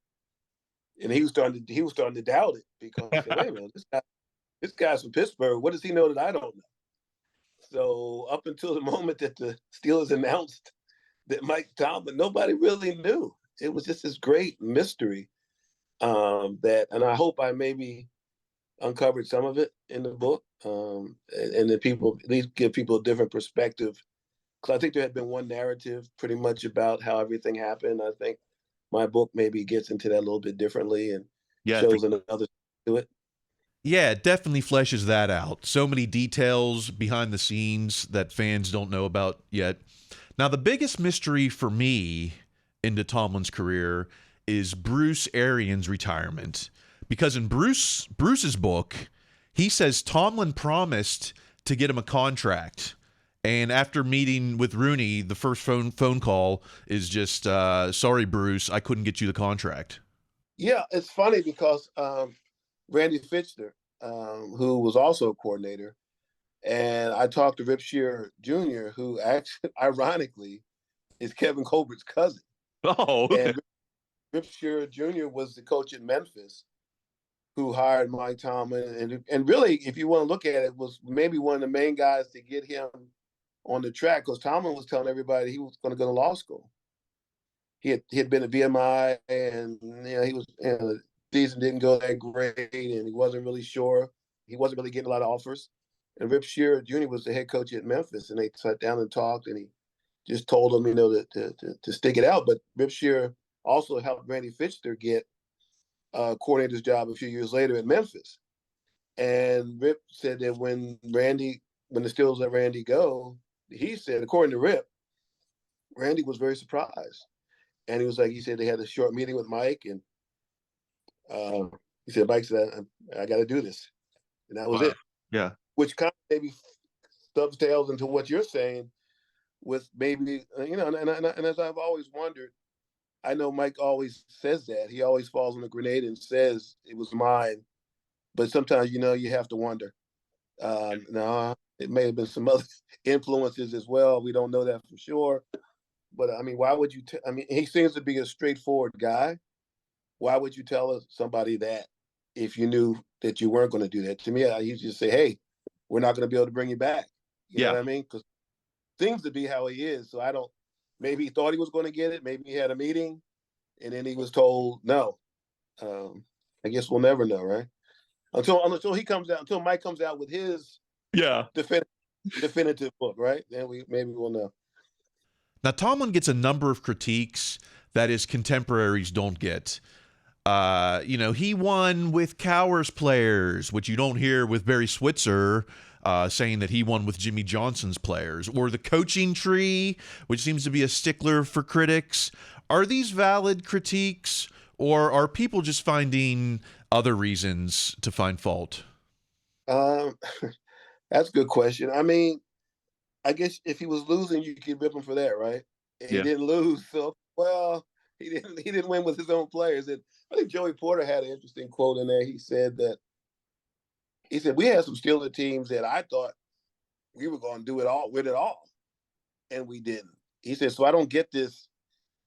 and he was starting to doubt it, because he said, wait a minute, this guy's from Pittsburgh. What does he know that I don't know? So up until the moment that the Steelers announced that Mike Tomlin, nobody really knew. It was just this great mystery and I hope I maybe uncovered some of it in the book, and then people, at least give people a different perspective, because I think there had been one narrative pretty much about how everything happened. I think my book maybe gets into that a little bit differently and shows another to it. Yeah, it definitely fleshes that out. So many details behind the scenes that fans don't know about yet. Now, the biggest mystery for me into Tomlin's career is Bruce Arians' retirement. Because in Bruce's book, he says Tomlin promised to get him a contract. And after meeting with Rooney, the first phone call is just, sorry, Bruce, I couldn't get you the contract. Yeah, it's funny because Randy Fichtner, who was also a coordinator, and I talked to Rip Shearer Jr., who actually, ironically, is Kevin Colbert's cousin. Oh, okay. And Rip Shearer Jr. was the coach in Memphis who hired Mike Tomlin. And really, if you want to look at it, was maybe one of the main guys to get him on the track, because Tomlin was telling everybody he was going to go to law school. He had been at VMI, and he was the season didn't go that great, and he wasn't really sure. He wasn't really getting a lot of offers. And Rip Shearer Jr. was the head coach at Memphis, and they sat down and talked, and he just told him, to stick it out. But Rip Shearer also helped Randy Fichtner get coordinator's job a few years later at Memphis. And Rip said that when the Steelers let Randy go, he said, according to Rip, Randy was very surprised. And he said they had a short meeting with Mike, and he said, Mike said, I got to do this. And that was it. Yeah. Which kind of maybe dovetails into what you're saying with maybe, and as I've always wondered, I know Mike always says that. He always falls on the grenade and says it was mine. But sometimes, you have to wonder. No, it may have been some other influences as well. We don't know that for sure. But, why would you he seems to be a straightforward guy. Why would you tell somebody that if you knew that you weren't going to do that? To me, you just say, hey, we're not going to be able to bring you back. You know what I mean? Because seems to be how he is. So maybe he thought he was going to get it. Maybe he had a meeting and then he was told no. I guess we'll never know, right? Until Mike comes out with his definitive book, right? Then maybe we'll know. Now, Tomlin gets a number of critiques that his contemporaries don't get. He won with Cowher's players, which you don't hear with Barry Switzer saying that he won with Jimmy Johnson's players, or the coaching tree, which seems to be a stickler for critics. Are these valid critiques, or are people just finding other reasons to find fault? That's a good question. I guess if he was losing, you could rip him for that, right? And he didn't lose, so he didn't win with his own players. And I think Joey Porter had an interesting quote in there. He said we had some Steelers teams that I thought we were going to do it all with it all, and we didn't. He said, so I don't get this.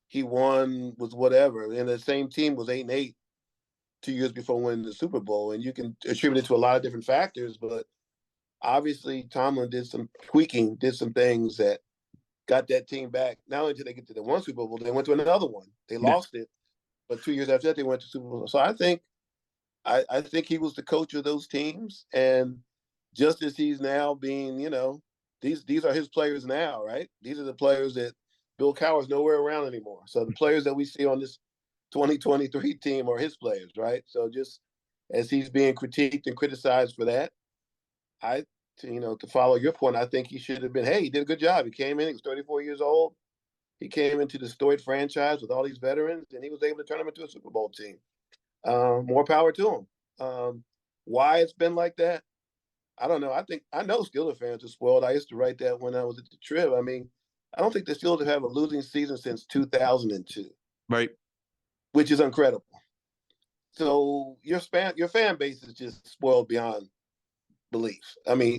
He won with whatever, and the same team was 8-8 2 years before winning the Super Bowl, and you can attribute it to a lot of different factors, but obviously Tomlin did some tweaking, did some things that got that team back. Not only did they get to the one Super Bowl, they went to another one. They lost it, but 2 years after that, they went to Super Bowl. So I think he was the coach of those teams, and just as he's now being, these are his players now, right? These are the players that Bill Cowher's nowhere around anymore. So the players that we see on this 2023 team are his players, right? So just as he's being critiqued and criticized for that, to follow your point, I think he should have been, hey, he did a good job. He came in, he was 34 years old. He came into the storied franchise with all these veterans, and he was able to turn them into a Super Bowl team. More power to him. Why it's been like that, I don't know. I know Steelers fans are spoiled. I used to write that when I was at the Trib. I don't think the Steelers have a losing season since 2002. Right. Which is incredible. So your fan base is just spoiled beyond belief.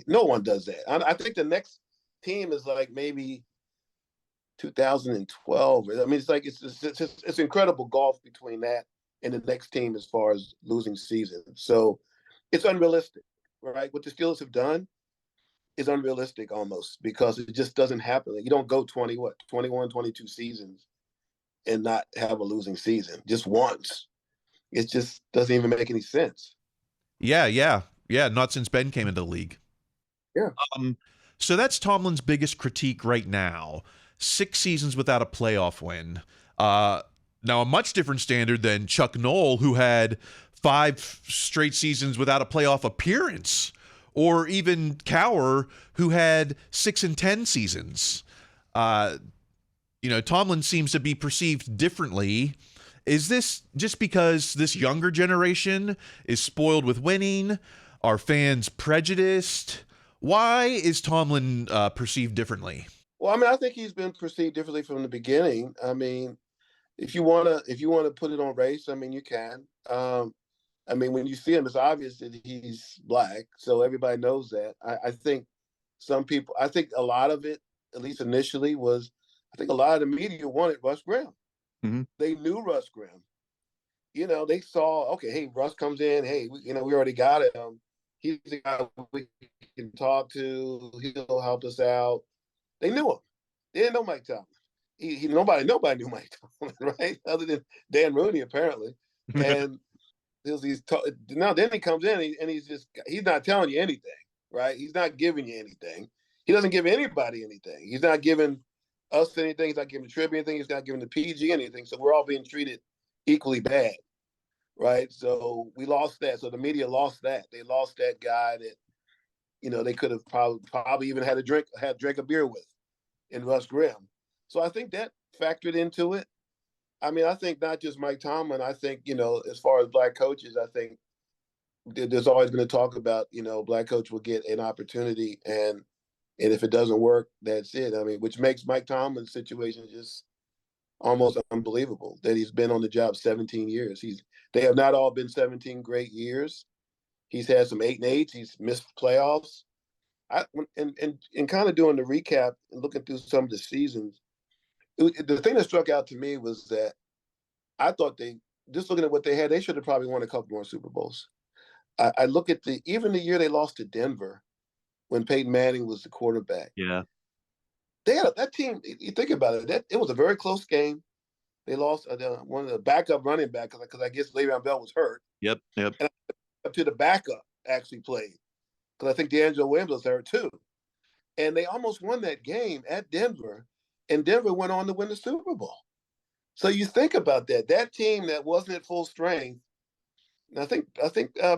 No one does that. I think the next team is like maybe 2012. It's incredible golf between that and the next team as far as losing season. So it's unrealistic, right? What the Steelers have done is unrealistic almost, because it just doesn't happen. You don't go 21, 22 seasons and not have a losing season just once. It just doesn't even make any sense. Yeah. Not since Ben came into the league. Yeah. So that's Tomlin's biggest critique right now. 6 seasons without a playoff win. Now, a much different standard than Chuck Noll, who had 5 straight seasons without a playoff appearance, or even Cowher, who had 6 and 10 seasons. Tomlin seems to be perceived differently. Is this just because this younger generation is spoiled with winning? Are fans prejudiced? Why is Tomlin perceived differently? Well, I mean, I think he's been perceived differently from the beginning. I mean, if you wanna put it on race, I mean, you can. I mean, when you see him, it's obvious that he's black, so everybody knows that. I think I think a lot of it, at least initially, was I think a lot of the media wanted Russ Grimm. Mm-hmm. They knew Russ Grimm. They saw, okay, hey, Russ comes in, hey, we already got him. He's the guy we can talk to. He'll help us out. They knew him. They didn't know Mike Tomlin. Nobody knew Mike Tomlin, right? Other than Dan Rooney, apparently. And then he comes in and he's not telling you anything, right? He's not giving you anything. He doesn't give anybody anything. He's not giving us anything. He's not giving the Tribune anything. He's not giving the PG anything. So we're all being treated equally bad, right? So we lost that. So the media lost that. They lost that guy that, they could have probably even had drank a beer with in Russ Grimm. So I think that factored into it. I mean, I think not just Mike Tomlin. I think, as far as black coaches, I think there's always been a talk about, black coach will get an opportunity, and if it doesn't work, that's it. I mean, which makes Mike Tomlin's situation just almost unbelievable that he's been on the job 17 years. They have not all been 17 great years. He's had some 8 and 8s. He's missed playoffs. And kind of doing the recap and looking through some of the seasons, the thing that struck out to me was that I thought just looking at what they had, they should have probably won a couple more Super Bowls. I look at even the year they lost to Denver when Peyton Manning was the quarterback. Yeah. They had that team. You think about it, it was a very close game. They lost one of the backup running back because I guess Le'Veon Bell was hurt. Yep. And up to the backup actually played because I think D'Angelo Williams was hurt too. And they almost won that game at Denver, and Denver went on to win the Super Bowl. So you think about that team that wasn't at full strength. And I think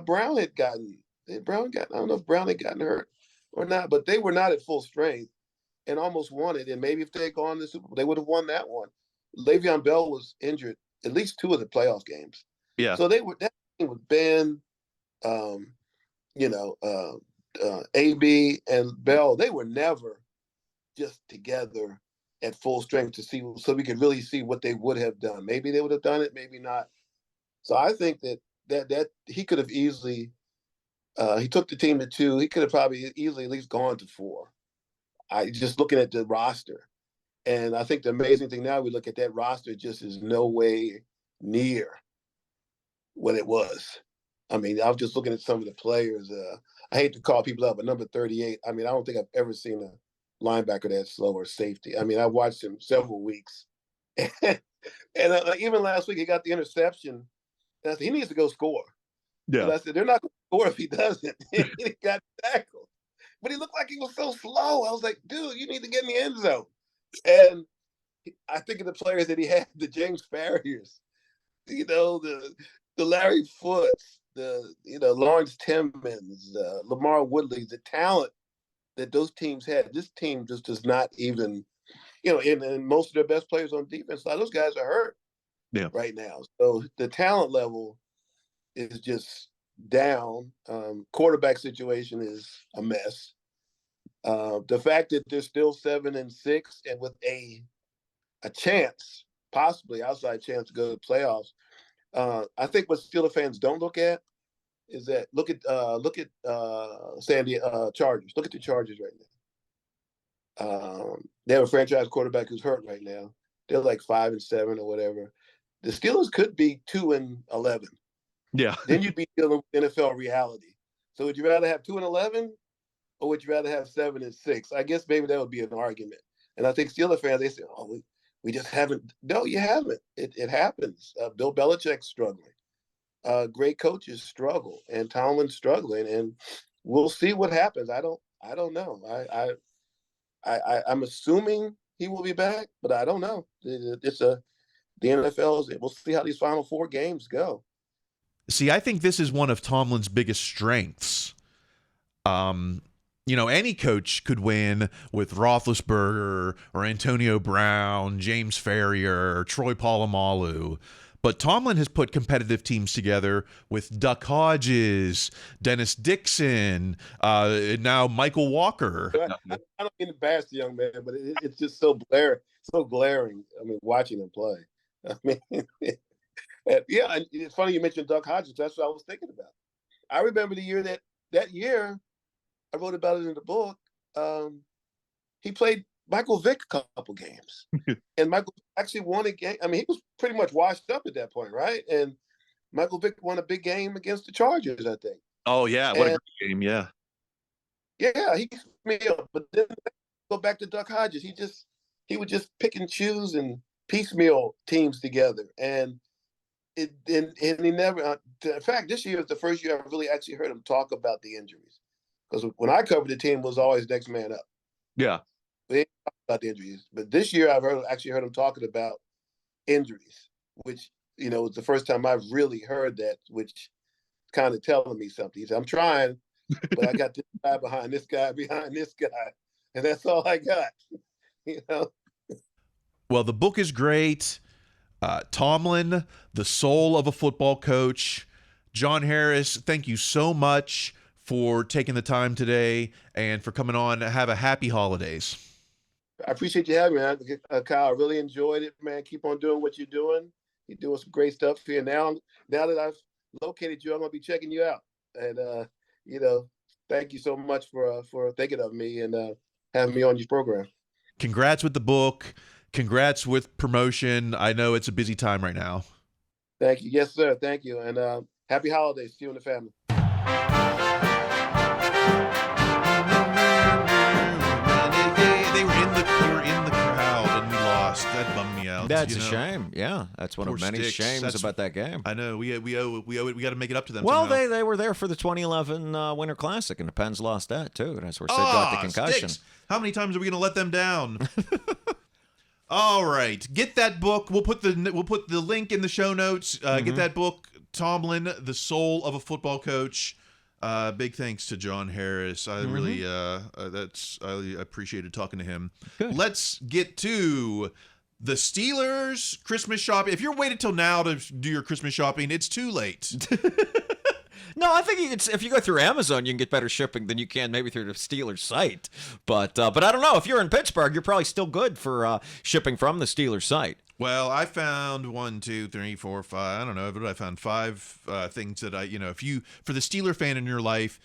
Brown had gotten. I don't know if Brown had gotten hurt or not, but they were not at full strength and almost won it. And maybe if they had gone to the Super Bowl, they would have won that one. Le'Veon Bell was injured at least 2 of the playoff games. Yeah. So that team with Ben, AB and Bell, they were never just together at full strength so we could really see what they would have done. Maybe they would have done it, maybe not. So I think that he could have easily he took the team to 2. He could have probably easily at least gone to 4. Just looking at the roster. And I think the amazing thing now, we look at that roster, just is no way near what it was. I mean, I was just looking at some of the players. I hate to call people up, but number 38, I mean, I don't think I've ever seen a linebacker that slow or safety. I mean, I watched him several weeks. And even last week, he got the interception. And I said, he needs to go score. Yeah. And I said, they're not going to score if he doesn't. He got tackled. But he looked like he was so slow. I was like, dude, you need to get in the end zone. And I think of the players that he had, the James Farriers, the Larry Foots, Lawrence Timmons, Lamar Woodley, the talent that those teams had. This team just does not even, and most of their best players on defense, a lot of those guys are hurt right now. So the talent level is just down. Quarterback situation is a mess. The fact that they're still 7 and 6 and with a chance, possibly outside chance to go to the playoffs. I think what Steelers fans don't look at is that look at Sandy Chargers. Look at the Chargers right now. They have a franchise quarterback who's hurt right now. They're like 5 and 7 or whatever. The Steelers could be 2 and 11. Yeah. Then you'd be dealing with NFL reality. So would you rather have 2 and 11? Or would you rather have 7 and 6? I guess maybe that would be an argument. And I think Steelers fans, they say, oh, we just haven't. No, you haven't. It happens. Bill Belichick's struggling. Great coaches struggle. And Tomlin's struggling. And we'll see what happens. I don't know. I'm assuming he will be back, but I don't know. The NFL. We'll see how these final 4 games go. See, I think this is one of Tomlin's biggest strengths. Any coach could win with Roethlisberger or Antonio Brown, James Farrier, or Troy Polamalu. But Tomlin has put competitive teams together with Duck Hodges, Dennis Dixon, now Michael Walker. I don't mean to bash the young man, but it's just so glaring. I mean, watching him play. I mean, yeah, it's funny you mentioned Duck Hodges. That's what I was thinking about. I remember the year that year, I wrote about it in the book. He played Michael Vick a couple games, and Michael actually won a game. I mean, he was pretty much washed up at that point, right? And Michael Vick won a big game against the Chargers, I think. Oh yeah, what a great game! Yeah, he me up. But then go back to Duck Hodges. He would just pick and choose and piecemeal teams together, and he never. In fact, this year is the first year I really actually heard him talk about the injuries, because when I covered the team, it was always next man up. Yeah. They didn't talk about the injuries, but this year I've actually heard him talking about injuries, which was the first time I've really heard that, which kind of telling me something. He said, "I'm trying, but I got this guy behind this guy, and that's all I got." Well, the book is great. Tomlin, the soul of a football coach. John Harris, thank you so much for taking the time today and for coming on. Have a happy holidays. I appreciate you having me, man. Kyle. I really enjoyed it, man. Keep on doing what you're doing. You're doing some great stuff here. Now that I've located you, I'm gonna be checking you out. And thank you so much for thinking of me and having me on your program. Congrats with the book. Congrats with promotion. I know it's a busy time right now. Thank you. Yes, sir. Thank you. And happy holidays to you and the family. That bummed me out. That's a shame. Yeah, that's one of many shames about that game. I know. We got to make it up to them. Well, somehow. they were there for the 2011 Winter Classic, and the Pens lost that too. That's where Sid got the concussion. Sticks. How many times are we going to let them down? All right, get that book. We'll put the link in the show notes. Get that book, Tomlin, the soul of a football coach. Big thanks to John Harris. I really I appreciated talking to him. Good. Let's get to the Steelers Christmas shopping. If you're waiting till now to do your Christmas shopping, it's too late. No, I think if you go through Amazon, you can get better shipping than you can maybe through the Steelers site. But I don't know. If you're in Pittsburgh, you're probably still good for shipping from the Steelers site. Well, I found 1, 2, 3, 4, 5. I don't know, but I found 5 things that for the Steeler fan in your life,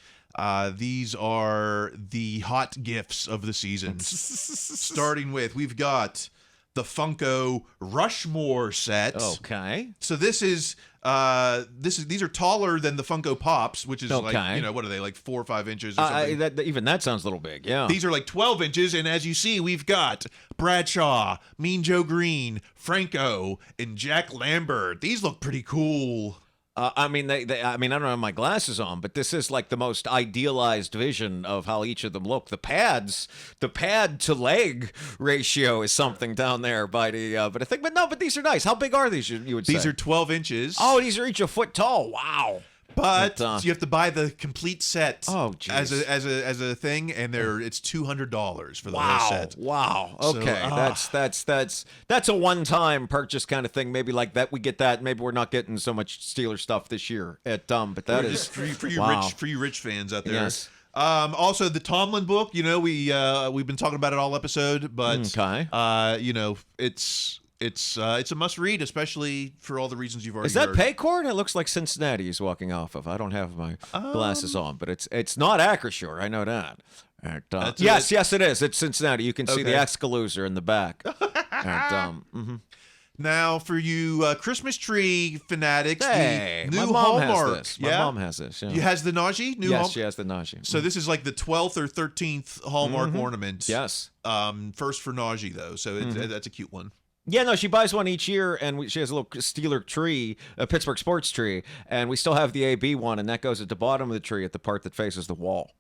these are the hot gifts of the season. Starting with, we've got the Funko Rushmore set. Okay. So these are taller than the Funko Pops, which is like, what are they, like 4 or 5 inches or something? Even that sounds a little big, yeah. These are like 12 inches, and as you see, we've got Bradshaw, Mean Joe Green, Franco, and Jack Lambert. These look pretty cool. I mean, I don't have my glasses on, but this is like the most idealized vision of how each of them look. The pad to leg ratio is something down there by the, but these are nice. How big are these? You would say these are 12 inches. Oh, these are each a foot tall. Wow. But you have to buy the complete set as a thing, and it's $200 for the whole set. Wow. Okay, so, that's a one-time purchase kind of thing. Maybe like that we get that. Maybe we're not getting so much Steeler stuff this year at but that is for you wow. rich fans out there. Yes. Also, the Tomlin book. We've been talking about it all episode, but it's a must read, especially for all the reasons you've already heard. Is that Paycord? It looks like Cincinnati he's walking off of. I don't have my glasses on, but it's not Acrisure. I know that. Yes, it is. It's Cincinnati. You can see the Excalibur in the back. Now, for you Christmas tree fanatics, hey, the new my mom Hallmark. Has this. My mom has this. Yeah. She has the Najee? Yes, she has the Najee. So this is like the 12th or 13th Hallmark ornament. Yes. First for Najee, though, so that's a cute one. Yeah, no, she buys one each year, and she has a little Steeler tree, a Pittsburgh sports tree, and we still have the AB one, and that goes at the bottom of the tree at the part that faces the wall.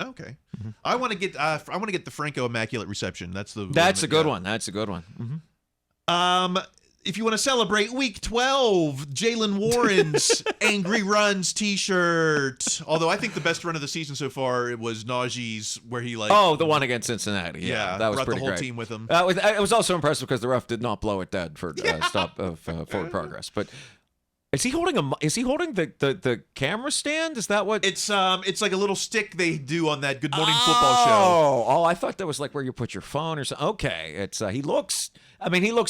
Okay. I want to get the Franco Immaculate Reception. That's a good one. That's a good one. If you want to celebrate Week 12, Jalen Warren's Angry Runs T-shirt. Although I think the best run of the season so far it was Najee's, where he the one against Cincinnati. Yeah, that was brought pretty the whole great. team with him. It was also impressive because the ref did not blow it dead for stop of forward progress. But is he holding the camera stand? Is that what? It's like a little stick they do on that Good Morning Football show. Oh, I thought that was like where you put your phone or something. Okay, it's he looks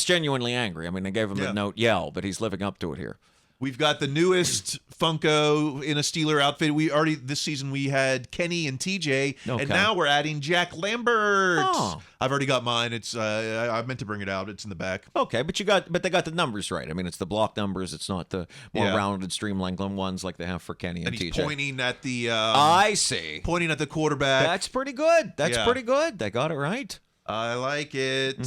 genuinely angry. I mean, they gave him the note yell, but he's living up to it here. We've got the newest Funko in a Steeler outfit. This season we had Kenny and TJ, and now we're adding Jack Lambert. Oh. I've already got mine. It's I meant to bring it out. It's in the back. Okay, but they got the numbers right. I mean, it's the block numbers. It's not the more rounded, streamlined ones like they have for Kenny and he's TJ. Pointing at the. I see. Pointing at the quarterback. That's pretty good. Pretty good. They got it right. I like it.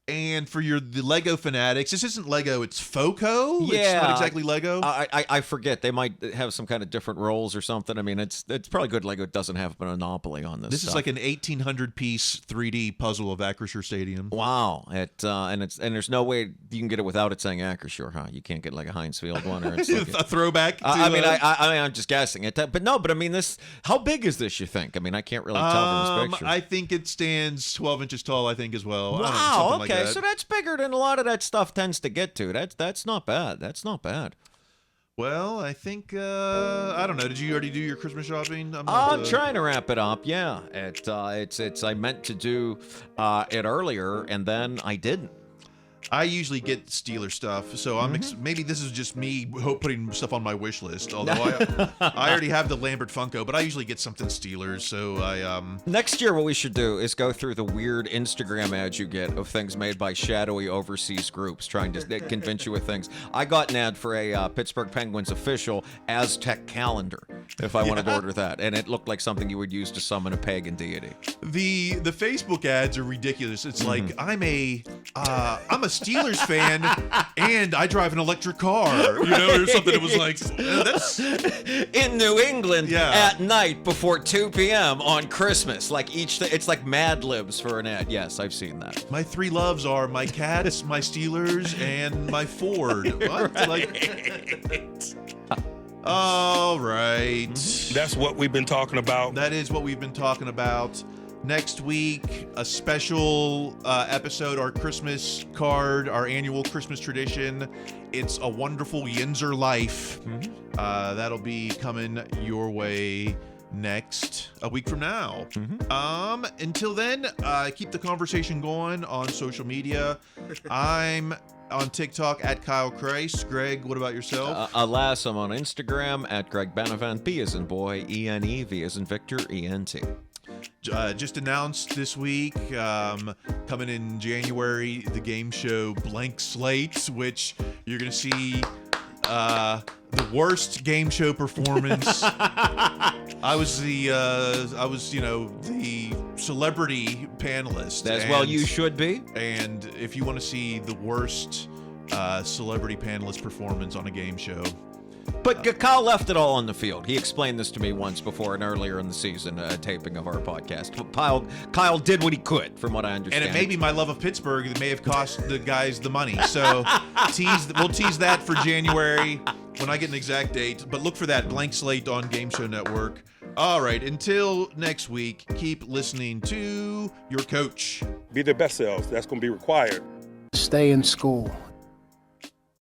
And for the Lego fanatics, this isn't Lego, it's Foco. Yeah, it's not exactly Lego. I forget. They might have some kind of different roles or something. I mean, it's probably good Lego doesn't have a monopoly on this. This is like an 1,800-piece 3D puzzle of Acrisure Stadium. Wow! And there's no way you can get it without it saying Acrisure, huh? You can't get like a Heinz Field one or it's like a throwback. I'm just guessing it, but no. But I mean, this. How big is this? You think? I mean, I can't really tell from this picture. I think it stands 12 inches tall. I think as well. Wow. Okay. So that's bigger than a lot of that stuff tends to get to. That's not bad. That's not bad. Well, I think I don't know. Did you already do your Christmas shopping? I'm trying to wrap it up. Yeah, it's I meant to do it earlier and then I didn't. I usually get Steeler stuff, so I'm maybe this is just me putting stuff on my wish list. Although I already have the Lambert Funko, but I usually get something Steelers. So Next year, what we should do is go through the weird Instagram ads you get of things made by shadowy overseas groups trying to convince you of things. I got an ad for a Pittsburgh Penguins official Aztec calendar. If I wanted to order that, and it looked like something you would use to summon a pagan deity. The Facebook ads are ridiculous. It's like I'm a Steelers fan and I drive an electric car, or something. It was like that's in New England at night before 2 p.m. on Christmas. Like it's like Mad Libs for an ad. Yes, I've seen that. My three loves are my cats, my Steelers, and my Ford. What? Right. All right. That's what we've been talking about. That is what we've been talking about. Next week, a special episode, our Christmas card, our annual Christmas tradition. It's a wonderful Yinzer life. That'll be coming your way a week from now. Until then, keep the conversation going on social media. I'm on TikTok at Kyle Kreis. Greg, what about yourself? Alas, I'm on Instagram at Greg Benevent. B as in boy, E-N-E, V as in Victor, E-N-T. Just announced this week, coming in January, the game show Blank Slate, which you're going to see the worst game show performance. I was the celebrity panelist. As well you should be. And if you want to see the worst celebrity panelist performance on a game show. But Kyle left it all on the field. He explained this to me once before and earlier in the season, taping of our podcast. Kyle did what he could, from what I understand. And it may be my love of Pittsburgh that may have cost the guys the money. So we'll tease that for January when I get an exact date. But look for that Blank Slate on Game Show Network. All right, until next week, keep listening to your coach. Be their best selves. That's going to be required. Stay in school.